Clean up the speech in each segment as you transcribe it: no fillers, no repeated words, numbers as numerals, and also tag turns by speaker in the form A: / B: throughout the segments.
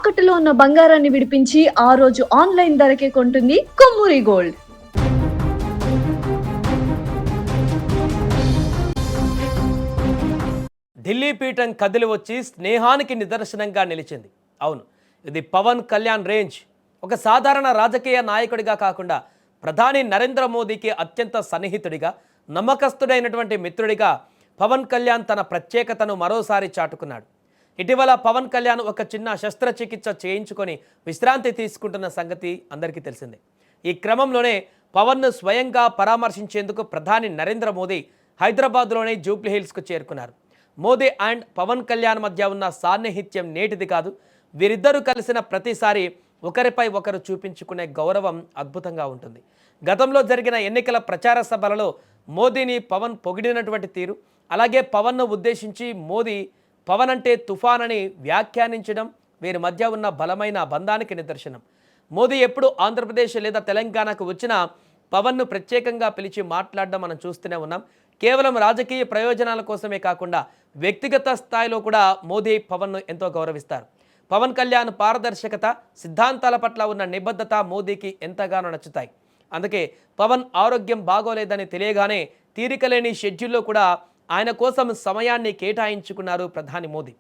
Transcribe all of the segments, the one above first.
A: తాకట్టులో ఉన్న బంగారాన్ని విడిపించి ఆ రోజు ఆన్లైన్ ధరకే కొంటుంది కొమ్మూరి గోల్డ్.
B: ఢిల్లీ పీఠం కదిలి వచ్చి స్నేహానికి నిదర్శనంగా నిలిచింది. అవును, ఇది పవన్ కళ్యాణ్ రేంజ్. ఒక సాధారణ రాజకీయ నాయకుడిగా కాకుండా ప్రధాని నరేంద్ర మోదీకి అత్యంత సన్నిహితుడిగా, నమ్మకస్తుడైనటువంటి మిత్రుడిగా పవన్ కళ్యాణ్ తన ప్రత్యేకతను మరోసారి చాటుకున్నాడు. ఇటీవల పవన్ కళ్యాణ్ ఒక చిన్న శస్త్రచికిత్స చేయించుకొని విశ్రాంతి తీసుకుంటున్న సంగతి అందరికీ తెలిసిందే. ఈ క్రమంలోనే పవన్ను స్వయంగా పరామర్శించేందుకు ప్రధాని నరేంద్ర మోదీ హైదరాబాద్లోని జూబ్లీహిల్స్కు చేరుకున్నారు. మోదీ అండ్ పవన్ కళ్యాణ్ మధ్య ఉన్న సాన్నిహిత్యం నేటిది కాదు. వీరిద్దరూ కలిసిన ప్రతిసారి ఒకరిపై ఒకరు చూపించుకునే గౌరవం అద్భుతంగా ఉంటుంది. గతంలో జరిగిన ఎన్నికల ప్రచార సభలలో మోదీని పవన్ పొగిడినటువంటి తీరు, అలాగే పవన్ను ఉద్దేశించి మోదీ పవన్ అంటే తుఫాన్ అని వ్యాఖ్యానించడం వీరి మధ్య ఉన్న బలమైన బంధానికి నిదర్శనం. మోదీ ఎప్పుడు ఆంధ్రప్రదేశ్ లేదా తెలంగాణకు వచ్చినా పవన్ను ప్రత్యేకంగా పిలిచి మాట్లాడడం మనం చూస్తూనే ఉన్నాం. కేవలం రాజకీయ ప్రయోజనాల కోసమే కాకుండా వ్యక్తిగత స్థాయిలో కూడా మోదీ పవన్ను ఎంతో గౌరవిస్తారు. పవన్ కళ్యాణ్ పారదర్శకత, సిద్ధాంతాల పట్ల ఉన్న నిబద్ధత మోదీకి ఎంతగానో నచ్చుతాయి. అందుకే పవన్ ఆరోగ్యం బాగోలేదని తెలియగానే తీరికలేని షెడ్యూల్లో కూడా ఆయన కోసం సమయాన్ని కేటాయించుకున్నారు ప్రధాని మోదీ.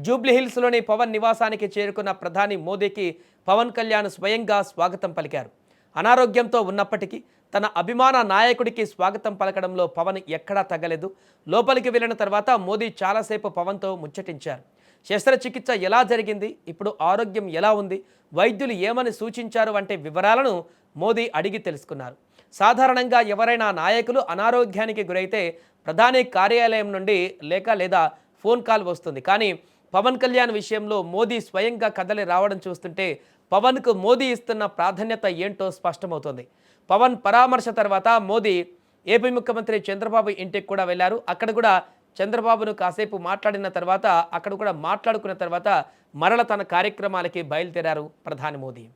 B: జూబ్లీహిల్స్లోని పవన్ నివాసానికి చేరుకున్న ప్రధాని మోదీకి పవన్ కళ్యాణ్ స్వయంగా స్వాగతం పలికారు. అనారోగ్యంతో ఉన్నప్పటికీ తన అభిమాన నాయకుడికి స్వాగతం పలకడంలో పవన్ ఎక్కడా తగ్గలేదు. లోపలికి వెళ్ళిన తర్వాత మోదీ చాలాసేపు పవన్తో ముచ్చటించారు. శస్త్రచికిత్స ఎలా జరిగింది, ఇప్పుడు ఆరోగ్యం ఎలా ఉంది, వైద్యులు ఏమని సూచించారు వంటి వివరాలను మోదీ అడిగి తెలుసుకున్నారు. సాధారణంగా ఎవరైనా నాయకులు అనారోగ్యానికి గురైతే ప్రధాని కార్యాలయం నుండి లేదా ఫోన్ కాల్ వస్తుంది. కానీ పవన్ కళ్యాణ్ విషయంలో మోదీ స్వయంగా కదలి రావడం చూస్తుంటే పవన్కు మోదీ ఇస్తున్న ప్రాధాన్యత ఏంటో స్పష్టమవుతుంది. పవన్ పరామర్శ తర్వాత మోదీ ఏపీ ముఖ్యమంత్రి చంద్రబాబు ఇంటికి కూడా వెళ్ళారు. అక్కడ కూడా చంద్రబాబును కాసేపు మాట్లాడిన తర్వాత అక్కడ కూడా మాట్లాడుకున్న తర్వాత మరల తన కార్యక్రమాలకి బయలుదేరారు ప్రధాని మోదీ.